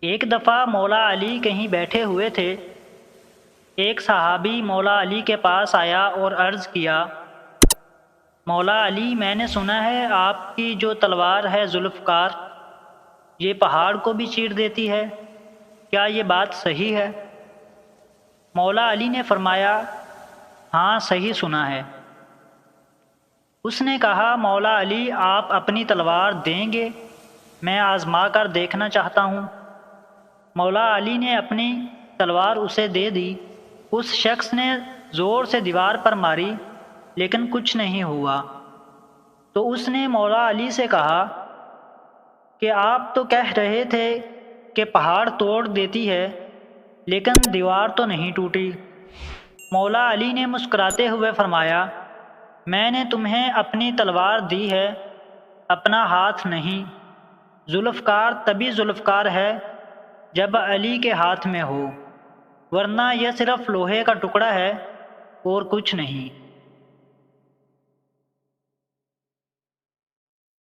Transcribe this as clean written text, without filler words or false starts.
ایک دفعہ مولا علی کہیں بیٹھے ہوئے تھے۔ ایک صحابی مولا علی کے پاس آیا اور عرض کیا، مولا علی، میں نے سنا ہے آپ کی جو تلوار ہے ذوالفقار، یہ پہاڑ کو بھی چیر دیتی ہے، کیا یہ بات صحیح ہے؟ مولا علی نے فرمایا، ہاں صحیح سنا ہے۔ اس نے کہا، مولا علی آپ اپنی تلوار دیں گے؟ میں آزما کر دیکھنا چاہتا ہوں۔ مولا علی نے اپنی تلوار اسے دے دی۔ اس شخص نے زور سے دیوار پر ماری لیکن کچھ نہیں ہوا۔ تو اس نے مولا علی سے کہا کہ آپ تو کہہ رہے تھے کہ پہاڑ توڑ دیتی ہے لیکن دیوار تو نہیں ٹوٹی۔ مولا علی نے مسکراتے ہوئے فرمایا، میں نے تمہیں اپنی تلوار دی ہے، اپنا ہاتھ نہیں۔ ذوالفقار تبھی ذوالفقار ہے جب علی کے ہاتھ میں ہو، ورنہ یہ صرف لوہے کا ٹکڑا ہے اور کچھ نہیں۔